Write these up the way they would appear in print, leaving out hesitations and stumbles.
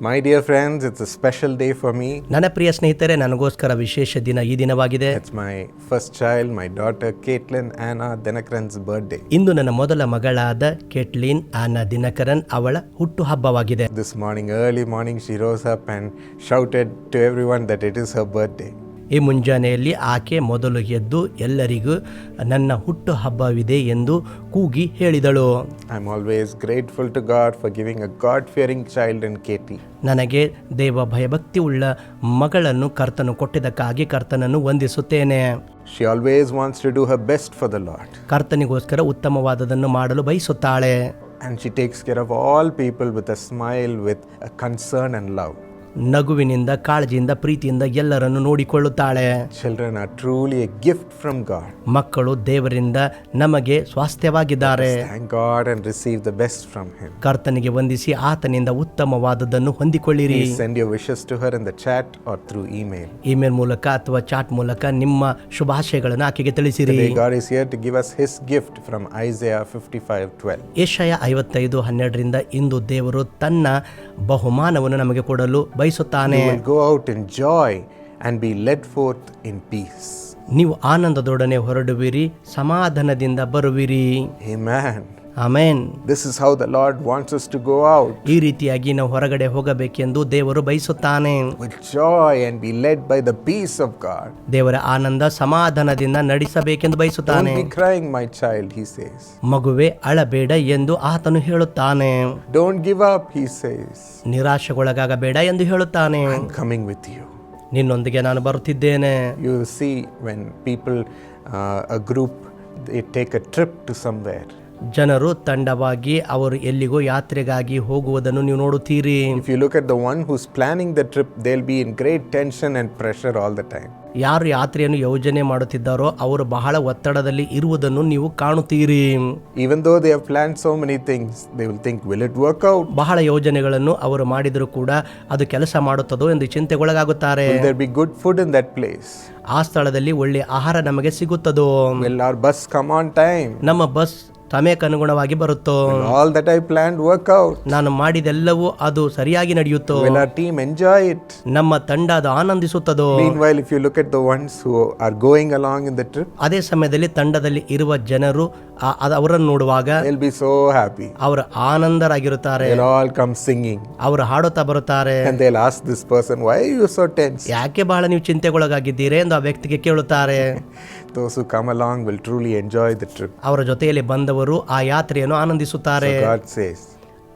My dear friends, it's a special day for me. ನನ್ನ ಪ್ರಿಯ ಸ್ನೇಹಿತರೆ, ನನಗೋಸ್ಕರ ವಿಶೇಷ ದಿನ ಈ ದಿನವಾಗಿದೆ. It's my first child, my daughter Caitlin Anna Dinakaran's birthday. ಇಂದು ನನ್ನ ಮೊದಲ ಮಗಳಾದ ಕೇಟ್ಲಿನ್ ಆನಾ ದಿನಕರನ್ ಅವಳ ಹುಟ್ಟು ಹಬ್ಬವಾಗಿದೆ. This morning, early morning, she rose up and shouted to everyone that it is her birthday. ಈ ಮುಂಜಾನೆಯಲ್ಲಿ ಆಕೆ ಮೊದಲು ಎದ್ದು ಎಲ್ಲರಿಗೂ ನನ್ನ ಹುಟ್ಟು ಹಬ್ಬವಿದೆ ಎಂದು ಕೂಗಿ ಹೇಳಿದಳು. I'm always grateful to God for giving a God-fearing child in Katie. ನನಗೆ ದೇವ ಭಯಭಕ್ತಿ ಉಳ್ಳ ಮಗಳನ್ನು ಕರ್ತನು ಕೊಟ್ಟಿದ್ದಕ್ಕಾಗಿ ಕರ್ತನನ್ನು ವಂದಿಸುತ್ತೇನೆ. She always wants to do her best for the Lord. ಕರ್ತನಿಗೋಸ್ಕರ ಉತ್ತಮವಾದದನ್ನು ಮಾಡಲು ಬಯಸುತ್ತಾಳೆ. And she takes care of all people with a smile, with a concern and love. ನಗುವಿನಿಂದ, ಕಾಳಜಿಯಿಂದ, ಪ್ರೀತಿಯಿಂದ ಎಲ್ಲರನ್ನು ನೋಡಿಕೊಳ್ಳುತ್ತಾಳೆ. Children are truly a gift from God. ಮಕ್ಕಳು ದೇವರಿಂದ ನಮಗೆ ಸ್ವಾಸ್ಥ್ಯವಾಗಿದ್ದಾರೆ. Thank God and receive the best from Him. ಕರ್ತನಿಗೆ ವಂದಿಸಿ ಆತನಿಂದ ಉತ್ತಮವಾದದ್ದನ್ನು ಹೊಂದಿಕೊಳ್ಳಿರಿ. Please send your wishes to her in the chat or through email. Email ಮೂಲಕ ಅಥವಾ ಚಾಟ್ ಮೂಲಕ ನಿಮ್ಮ ಶುಭಾಶಯಗಳನ್ನು ಆಕೆಗೆ ತಿಳಿಸಿರಿ. Today God is here to give us His gift from Isaiah 55:12. ಯೆಶಾಯ 55:12 ಇಂದು ದೇವರು ತನ್ನ ಬಹುಮಾನವನ್ನು ನಮಗೆ ಕೊಡಲು ಬಯಸುತ್ತಾನೆ. You will go out in joy and be led forth in peace. ನೀವು ಆನಂದದೊಡನೆ ಹೊರಡುವಿರಿ, ಸಮಾಧಾನದಿಂದ ಬರುವಿರಿ. Amen. Amen. This is how the Lord wants us to go out. ಈ ರೀತಿಯಾಗಿ ನಾವು ಹೊರಗಡೆ ಹೋಗಬೇಕೆಂದು ದೇವರು ಬಯಸುತ್ತಾನೆ. With joy and be led by the peace of God. ದೇವರ ಆನಂದ ಸಮಾಧಾನದಿಂದ ನಡೆಸಬೇಕೆಂದು ಬಯಸುತ್ತಾನೆ. Don't be crying, my child, He says. ಮಗುವೆ ಅಳಬೇಡ ಎಂದು ಆತನು ಹೇಳುತ್ತಾನೆ. Don't give up, He says. ನಿರಾಶೆಗೊಳಗಾಗಬೇಡ ಎಂದು ಹೇಳುತ್ತಾನೆ. I'm coming with you. ನಿನ್ನೊಂದಿಗೆ ನಾನು ಬರುತ್ತಿದ್ದೇನೆ. You see, when people, a group, they take a trip to somewhere. ಜನರು ತಂಡವಾಗಿ ಅವರು ಎಲ್ಲಿಗೋ ಯಾತ್ರೆಗಾಗಿ ಹೋಗುವುದನ್ನು ನೀವು ನೋಡುತ್ತೀರಿ. If you look at the one who's planning the trip, they'll be in great tension and pressure all the time. ಯಾರು ಯಾತ್ರೆಯನ್ನು ಯೋಜನೆ ಮಾಡುತ್ತಿದ್ದಾರೋ ಅವರು ಬಹಳ ಒತ್ತಡದಲ್ಲಿ ಇರುವುದನ್ನು ನೀವು ಕಾಣುತ್ತೀರಿ. Even though they have planned so many things, they will think, will it work out? ಬಹಳ ಯೋಜನೆಗಳನ್ನು ಅವರು ಮಾಡಿದರೂ ಕೂಡ ಅದು ಕೆಲಸ ಮಾಡುತ್ತದೋ ಎಂದು ಚಿಂತೆಗೊಳಗಾಗುತ್ತಾರೆ. Will there be good food in that place? ಆ ಸ್ಥಳದಲ್ಲಿ ಒಳ್ಳೆಯ ಆಹಾರ ನಮಗೆ ಸಿಗುತ್ತದೋ? Will our bus come on time? ನಮ್ಮ ಬಸ್ ಸಮಯಕ್ಕೆ ಅನುಗುಣವಾಗಿ ಬರುತ್ತೋ? Will all that I planned work out? ನಾನು ಮಾಡಿದೆಲ್ಲವೂ ಅದು ಸರಿಯಾಗಿ ನಡೆಯುತ್ತೋ? Will our team enjoy it? ನಮ್ಮ ತಂಡ ಅದು ಆನಂದಿಸುತ್ತದೋ? Meanwhile, if you look at the ones who are going along in the trip, ಅದೇ ಸಮಯದಲ್ಲಿ ತಂಡದಲ್ಲಿ ಇರುವ ಜನರು ಅವರನ್ನು ನೋಡುವಾಗ they'll be so happy. ಅವರು ಆನಂದರಾಗಿರುತ್ತಾರೆ. They'll all come singing. ಅವರು ಹಾಡುತ್ತಾ ಬರುತ್ತಾರೆ. And they'll ask this person, why are you so tense? ಯಾಕೆ ಬಹಳ ನೀವು ಚಿಂತೆಗೊಳಗಾಗಿದ್ದೀರಿ ಎಂದು ಆ ವ್ಯಕ್ತಿಗೆ ಕೇಳುತ್ತಾರೆ. Those who come along will truly enjoy the trip. ಅವರ ಜೊತೆಯಲ್ಲಿ ಬಂದವರು ಆ ಯಾತ್ರೆಯನ್ನು ಆನಂದಿಸುತ್ತಾರೆ. So God says,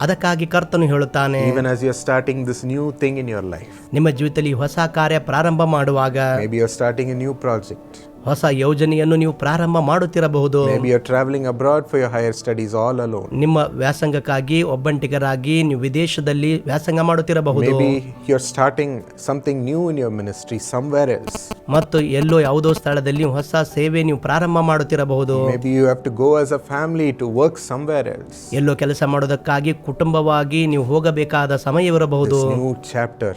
ಅದಕ್ಕಾಗಿ ಕರ್ತನು ಹೇಳುತ್ತಾನೆ, even as you're starting this new thing in your life, ನಿಮ್ಮ ಜೀವಿತದಲ್ಲಿ ಹೊಸ ಕಾರ್ಯ ಪ್ರಾರಂಭ ಮಾಡುವಾಗ, maybe you're starting a new project, ಹೊಸ ಯೋಜನೆಯನ್ನು ನೀವು ಪ್ರಾರಂಭ ಮಾಡುತ್ತಿರಬಹುದು. maybe you're traveling abroad for your higher studies all alone, ನಿಮ್ಮ ವ್ಯಾಸಂಗಕ್ಕಾಗಿ ಒಬ್ಬಂಟಿಗರಾಗಿ ನೀವು ವಿದೇಶದಲ್ಲಿ ವ್ಯಾಸಂಗ ಮಾಡುತ್ತಿರಬಹುದು. maybe you're starting something new in your ministry somewhere else, ಮತ್ತು ಎಲ್ಲೋ ಯಾವುದೋ ಸ್ಥಳದಲ್ಲಿ ಹೊಸ ಸೇವೆ ನೀವು ಪ್ರಾರಂಭ ಮಾಡುತ್ತಿರಬಹುದು. maybe you have to go as a family to work somewhere else. ಎಲ್ಲೋ ಕೆಲಸ ಮಾಡೋದಕ್ಕಾಗಿ ಕುಟುಂಬವಾಗಿ ನೀವು ಹೋಗಬೇಕಾದ ಸಮಯವಿರಬಹುದು. This new chapter,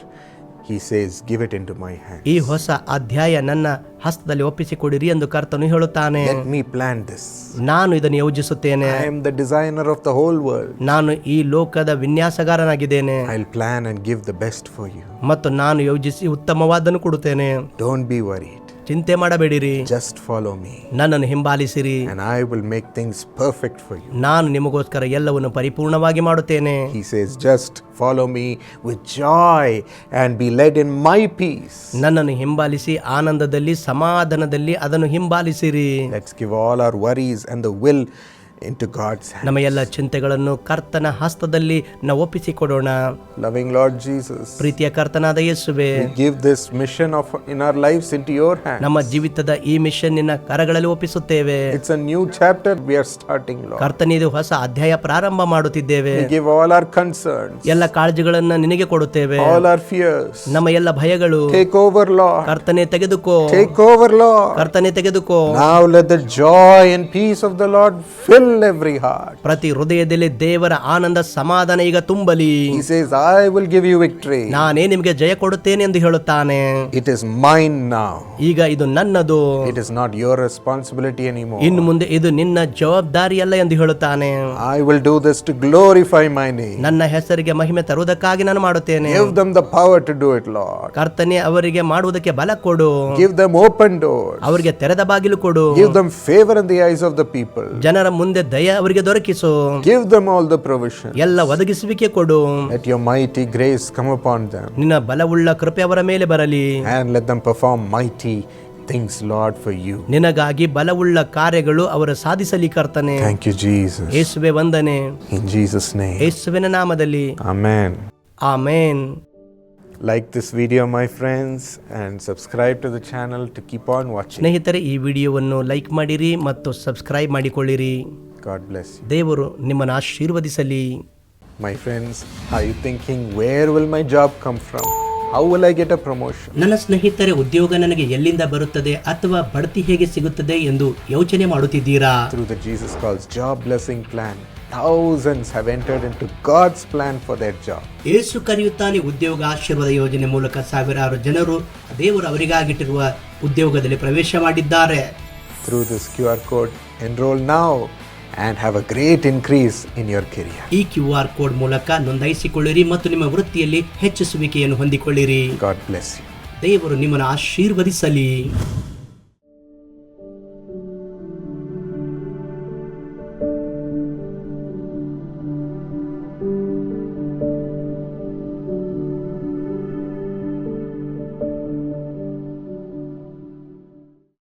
He says, give it into my hand. ಈ ಹೊಸ ಅಧ್ಯಾಯ ನನ್ನ ಹಸ್ತದಲ್ಲಿ ಒಪ್ಪಿಸಿಕೊಡಿರಿ ಎಂದು ಕರ್ತನು ಹೇಳುತ್ತಾನೆ. Let me plan this. ನಾನು ಇದನ್ನು ಯೋಜಿಸುತ್ತೇನೆ. I am the designer of the whole world. ನಾನು ಈ ಲೋಕದ ವಿನ್ಯಾಸಗಾರನಾಗಿದ್ದೇನೆ. I'll plan and give the best for you. ಮತ್ತು ನಾನು ಯೋಜಿಸಿ ಉತ್ತಮವಾದನ್ನು ಕೊಡುತ್ತೇನೆ. Don't be worried. ಚಿಂತೆ ಮಾಡಬೇಡಿರಿ. Just follow me. ನನ್ನನ್ನು ಹಿಂಬಾಲಿಸಿರಿ. And I will make things perfect for you. ನಾನು ನಿಮಗೋಸ್ಕರ ಎಲ್ಲವನ್ನು ಪರಿಪೂರ್ಣವಾಗಿ ಮಾಡುತ್ತೇನೆ. He says, just follow me with joy and be led in my peace. ನನ್ನನ್ನು ಹಿಂಬಾಲಿಸಿ ಆನಂದದಲ್ಲಿ, ಸಮಾಧಾನದಲ್ಲಿ ಅದನ್ನು ಹಿಂಬಾಲಿಸಿರಿ. Let's give all our worries and the will into God's hand. ನಮ್ಮ ಎಲ್ಲ ಚಿಂತೆಗಳನ್ನು ಕರ್ತನ ಹಸ್ತದಲ್ಲಿ ನಾವು ಒಪ್ಪಿಸಿಕೊಡೋಣ. Loving Lord Jesus, ಪ್ರೀತಿಯ ಕರ್ತನಾದ ಯೇಸುವೇ, we give this mission of in our lives into your hands. ನಮ್ಮ ಜೀವಿತದ ಈ ಮಿಷನ್ ನಿನ್ನ ಕರಗಳಲ್ಲಿ ಒಪ್ಪಿಸುತ್ತೇವೆ. It's a new chapter we are starting, Lord. ಕರ್ತನಿದು ಹೊಸ ಅಧ್ಯಾಯ ಪ್ರಾರಂಭ ಮಾಡುತ್ತಿದ್ದೇವೆ. We give all our concerns, ಎಲ್ಲ ಕಾಳಜಿಗಳನ್ನ ನಿನಗೆ ಕೊಡುತ್ತೇವೆ. all our fears. ನಮ್ಮ ಎಲ್ಲ ಭಯಗಳು Take over, Lord. ಕರ್ತನೆ ತೆಗೆದುಕೋ. Take over, Lord. ಕರ್ತನೆ ತೆಗೆದುಕೋ. Now let the joy and peace of the Lord fill fill every heart. ಪ್ರತಿ ಹೃದಯದಲ್ಲಿ ದೇವರ ಆನಂದ ಸಮಾಧಾನ ಈಗ ತುಂಬಲಿ. He says, I will give you victory. ನಾನೇ ನಿಮಗೆ ಜಯ ಕೊಡುತ್ತೇನೆ ಎಂದು ಹೇಳುತ್ತಾನೆ. It is mine now. ಈಗ ಇದು ನನ್ನದು, It is not your responsibility anymore. ಇನ್ನು ಮುಂದೆ ಇದು ನಿನ್ನ ಜವಾಬ್ದಾರಿಯಲ್ಲ ಎಂದು ಹೇಳುತ್ತಾನೆ. I will do this to glorify my name. ನನ್ನ ಹೆಸರಿಗೆ ಮಹಿಮೆ ತರುವುದಕ್ಕಾಗಿ ನಾನು ಮಾಡುತ್ತೇನೆ. Give them the power to do it, Lord. ಕರ್ತನೆ ಅವರಿಗೆ ಮಾಡುವುದಕ್ಕೆ ಬಲ ಕೊಡು, Give them open doors. ಅವರಿಗೆ ತೆರೆದ ಬಾಗಿಲು ಕೊಡು, Give them favor in the eyes of the people. ಜನರ ಮುಂದೆ ದಯ ಅವರಿಗೆ ದೊರಕಿಸು, Give them all the provision. ಎಲ್ಲ ಒದಗಿಸುವಿಕೆ ಕೊಡು. Let your mighty grace come upon them. ನಿನ್ನ ಬಲವುಳ್ಳ ಕೃಪೆ ಅವರ ಮೇಲೆ ಬರಲಿ. And let them perform mighty things, Lord, for you. ನಿನಗಾಗಿ ಬಲವುಳ್ಳ ಕಾರ್ಯಗಳು ಅವರ ಸಾಧಿಸಲಿ ಕರ್ತನೆ. Thank you, Jesus. ಯೇಸುವೆ ವಂದನೆ. In Jesus' name. ಯೇಸುವಿನ ನಾಮದಲ್ಲಿ Amen. Amen. Like this video, my friends, and subscribe to the channel to keep on watching. ಸ್ನೇಹಿತರೆ, ಈ ವಿಡಿಯೋವನ್ನು ಲೈಕ್ ಮಾಡಿರಿ ಮತ್ತು ಸಬ್ಸ್ಕ್ರೈಬ್ ಮಾಡಿಕೊಳ್ಳಿರಿ. God bless you. ದೇವರು ನಿಮ್ಮನ್ನು ಆಶೀರ್ವದಿಸಲಿ. My friends, are you thinking, where will my job come from? How will I get a promotion? ನನ್ನ ಸ್ನೇಹಿತರೆ, ಉದ್ಯೋಗ ನನಗೆ ಎಲ್ಲಿಂದ ಬರುತ್ತದೆ ಅಥವಾ ಬಡ್ತಿ ಹೇಗೆ ಸಿಗುತ್ತದೆ ಎಂದು ಯೋಚನೆ ಮಾಡುತ್ತಿದ್ದೀರಾ? Through the Jesus Calls Job Blessing Plan, thousands have entered into God's plan for their job. ಯೇಸು ಕರೆಯುತ್ತಾನೆ ಉದ್ಯೋಗ ಆಶೀರ್ವಾದ ಯೋಜನೆ ಮೂಲಕ ಸಾವಿರಾರು ಜನರು ದೇವರು ಅವರಿಗಾಗಿಟ್ಟಿರುವ ಉದ್ಯೋಗದಲ್ಲಿ ಪ್ರವೇಶ ಮಾಡಿದ್ದಾರೆ. Through this QR code, enroll now and have a great increase in your career. ಈ QR ಕೋಡ್ ಮೂಲಕ ನೋಂದಾಯಿಸಿಕೊಳ್ಳಿರಿ ಮತ್ತು ನಿಮ್ಮ ವೃತ್ತಿಯಲ್ಲಿ ಹೆಚ್ಚಿಸುವಿಕೆಯನ್ನು ಹೊಂದಿಕೊಳ್ಳಿರಿ. God bless you. ದೇವರು ನಿಮ್ಮನ್ನು ಆಶೀರ್ವದಿಸಲಿ.